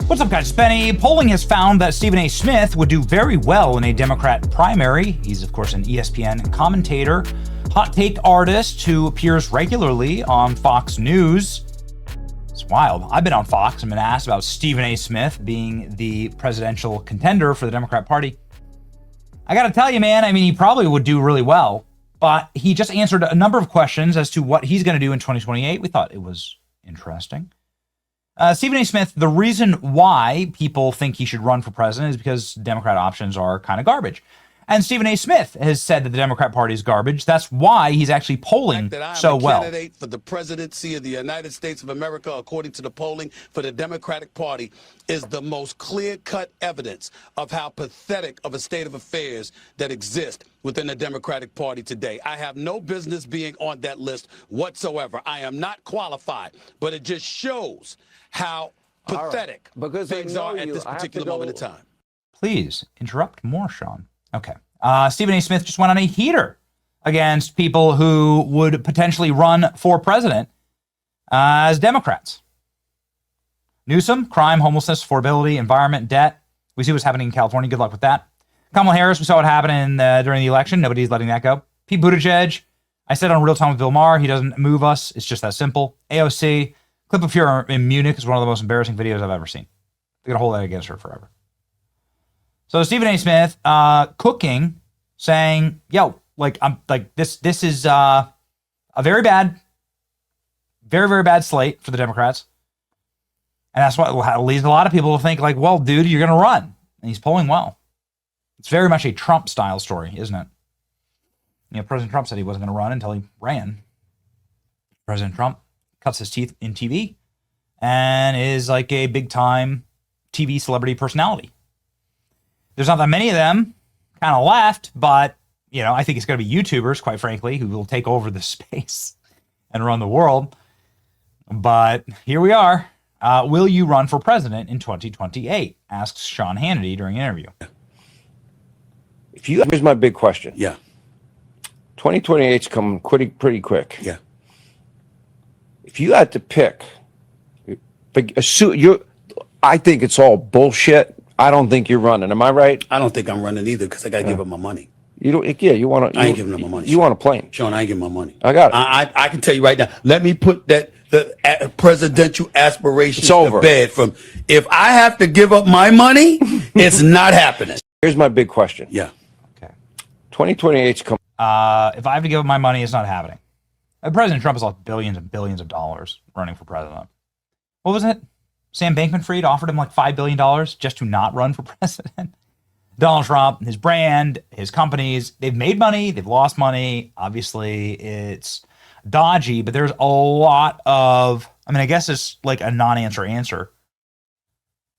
What's up, guys? It's Benny. Polling has found that Stephen A. Smith would do very well in a Democrat primary. He's, of course, an ESPN commentator, hot take artist who appears regularly on Fox News. It's wild. I've been on Fox and been asked about Stephen A. Smith being the presidential contender for the Democrat Party. I got to tell you, man, I mean, he probably would do really well, but he just answered a number of questions as to what he's going to do in 2028. We thought it was interesting. Stephen A. Smith, the reason why people think he should run for president is because Democrat options are kind of garbage. And Stephen A. Smith has said that the Democrat Party is garbage. That's why he's actually polling so well. Candidate for the presidency of the United States of America, according to the polling for the Democratic Party, is the most clear-cut evidence of how pathetic of a state of affairs that exists within the Democratic Party today. I have no business being on that list whatsoever. I am not qualified, but it just shows how pathetic things are at this particular moment in time. Please interrupt more, Sean. Okay. Stephen A. Smith just went on a heater against people who would potentially run for president as Democrats. Newsom, crime, homelessness, affordability, environment, debt. We see what's happening in California. Good luck with that. Kamala Harris, we saw what happened during the election. Nobody's letting that go. Pete Buttigieg, I said on Real Time with Bill Maher, he doesn't move us. It's just that simple. AOC, clip of her in Munich is one of the most embarrassing videos I've ever seen. They're going to hold that against her forever. So Stephen A. Smith, cooking, saying, yo, this is a very bad, very, very bad slate for the Democrats. And that's what leads a lot of people to think like, well, dude, you're going to run. And he's polling well. It's very much a Trump style story, isn't it? You know, President Trump said he wasn't going to run until he ran. President Trump cuts his teeth in TV and is like a big time TV celebrity personality. There's not that many of them kind of left, but, you know, I think it's going to be YouTubers, quite frankly, who will take over the space and run the world. But here we are. Will you run for president in 2028? Asks Sean Hannity during an interview. Here's my big question. Yeah. 2028's coming pretty quick. Yeah. If you had to pick, I think it's all bullshit. I don't think you're running. Am I right? I don't think I'm running either because I got to give up my money. You don't. Yeah, you want to. I ain't giving up my money. You want a plane, Sean? I ain't giving my money. I got it. I can tell you right now. Let me put the presidential aspirations to bed. From if I have to give up my money, it's not happening. Here's my big question. Yeah. Okay. 2028's coming. If I have to give up my money, it's not happening. President Trump has lost billions and billions of dollars running for president. What was it? Sam Bankman-Fried offered him like $5 billion just to not run for president. Donald Trump, his brand, his companies, they've made money, they've lost money. Obviously, it's dodgy, but there's a lot of, I guess it's like a non-answer answer.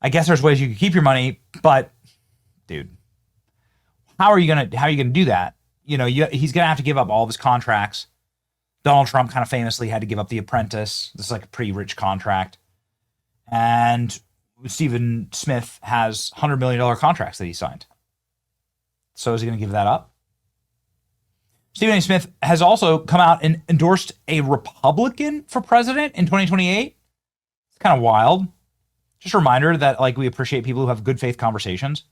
I guess there's ways you can keep your money, but dude, how are you gonna do that? You know, he's gonna have to give up all of his contracts. Donald Trump kind of famously had to give up The Apprentice. This is like a pretty rich contract. And Stephen Smith has $100 million contracts that he signed. So is he going to give that up? Stephen A. Smith has also come out and endorsed a Republican for president in 2028. It's kind of wild. Just a reminder that we appreciate people who have good faith conversations.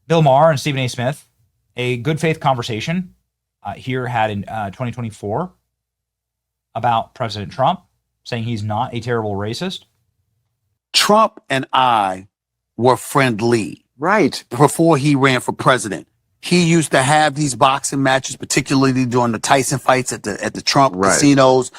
Bill Maher and Stephen A. Smith, a good faith conversation here had in 2024 about President Trump, saying he's not a terrible racist. Trump and I were friendly. Right. Before he ran for president. He used to have these boxing matches, particularly during the Tyson fights at the Trump casinos.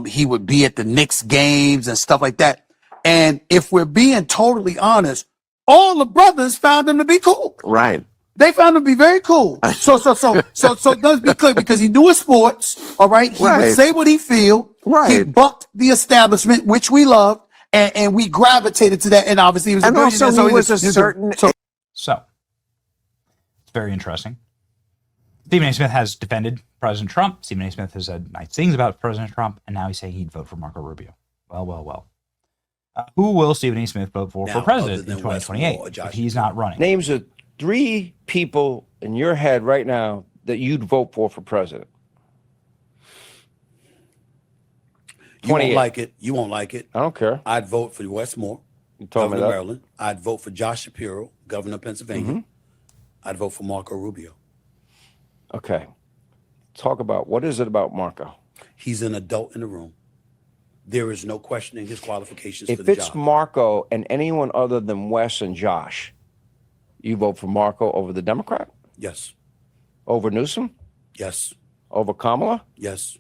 He would be at the Knicks games and stuff like that. And if we're being totally honest, all the brothers found him to be cool. Right. They found him to be very cool. So let's be clear, because he knew his sports, all right? He would say what he feel. Right. He bucked the establishment, which we loved. And we gravitated to that, and obviously he was. And also, he was a certain. So, it's very interesting. Stephen A. Smith has defended President Trump. Stephen A. Smith has said nice things about President Trump, and now he's saying he'd vote for Marco Rubio. Well. Who will Stephen A. Smith vote for president in 2028 if he's not running? Names of 3 people in your head right now that you'd vote for president. You won't like it. You won't like it. I don't care. I'd vote for Westmore. You told me governor that. of Maryland. I'd vote for Josh Shapiro, governor of Pennsylvania. Mm-hmm. I'd vote for Marco Rubio. Okay. Talk about, what is it about Marco? He's an adult in the room. There is no questioning his qualifications for If the it's job. Marco and anyone other than Wes and Josh, you vote for Marco over the Democrat? Yes. Over Newsom? Yes. Over Kamala? Yes.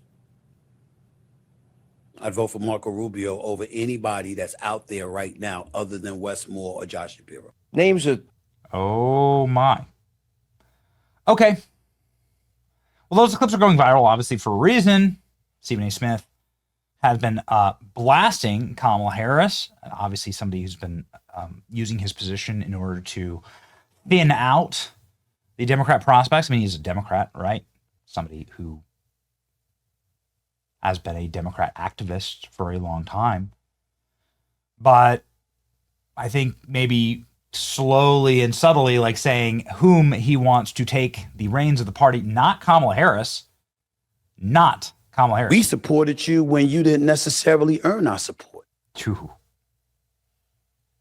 I'd vote for Marco Rubio over anybody that's out there right now other than Wes Moore or Josh Shapiro. Names of... Oh, my. Okay. Well, those clips are going viral, obviously, for a reason. Stephen A. Smith has been blasting Kamala Harris, obviously somebody who's been using his position in order to thin out the Democrat prospects. I mean, he's a Democrat, right? Somebody who has been a Democrat activist for a long time. But I think maybe slowly and subtly, like saying whom he wants to take the reins of the party, not Kamala Harris, not Kamala Harris. We supported you when you didn't necessarily earn our support. True.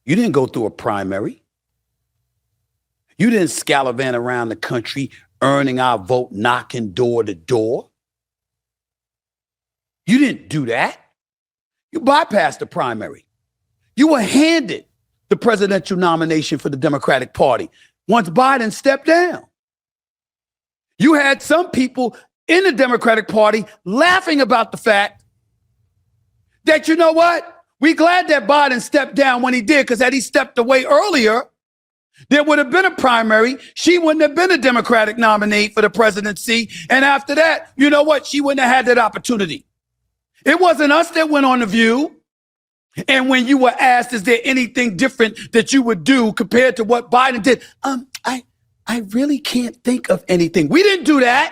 You didn't go through a primary. You didn't scallivant around the country earning our vote, knocking door to door. You didn't do that. You bypassed the primary. You were handed the presidential nomination for the Democratic Party once Biden stepped down. You had some people in the Democratic Party laughing about the fact that, you know what? We're glad that Biden stepped down when he did, because had he stepped away earlier, there would have been a primary. She wouldn't have been a Democratic nominee for the presidency. And after that, you know what? She wouldn't have had that opportunity. It wasn't us that went on The View. And when you were asked, is there anything different that you would do compared to what Biden did? I really can't think of anything. We didn't do that.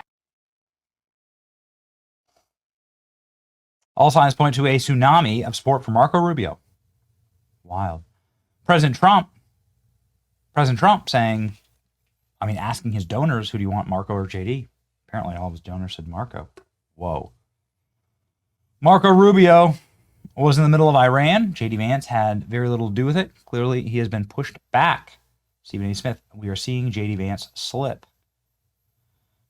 All signs point to a tsunami of support for Marco Rubio. Wild. President Trump saying, asking his donors, who do you want, Marco or JD? Apparently all of his donors said Marco. Whoa. Marco Rubio was in the middle of Iran. JD Vance had very little to do with it. Clearly, he has been pushed back. Stephen A. Smith, we are seeing JD Vance slip.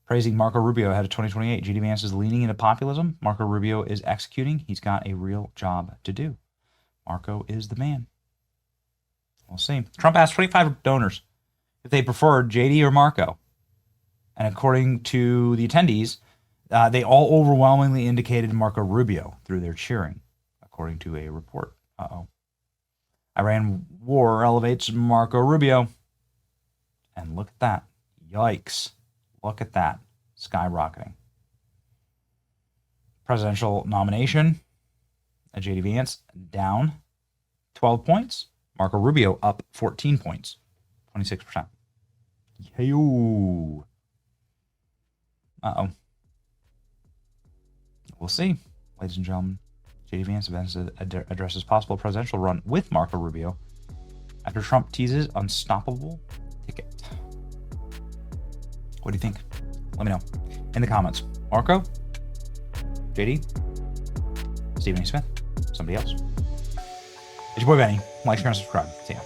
Praising Marco Rubio ahead of 2028. JD Vance is leaning into populism. Marco Rubio is executing. He's got a real job to do. Marco is the man. We'll see. Trump asked 25 donors if they preferred JD or Marco. And according to the attendees, they all overwhelmingly indicated Marco Rubio through their cheering, according to a report. Iran war elevates Marco Rubio. And look at that. Yikes. Look at that. Skyrocketing. Presidential nomination. JD Vance down 12 points. Marco Rubio up 14 points. 26%. Hey-o. We'll see, ladies and gentlemen. JD Vance addresses possible presidential run with Marco Rubio after Trump teases unstoppable ticket. What do you think? Let me know in the comments. Marco? JD? Stephen A. Smith? Somebody else? It's your boy Benny. Like, share, and subscribe. See ya.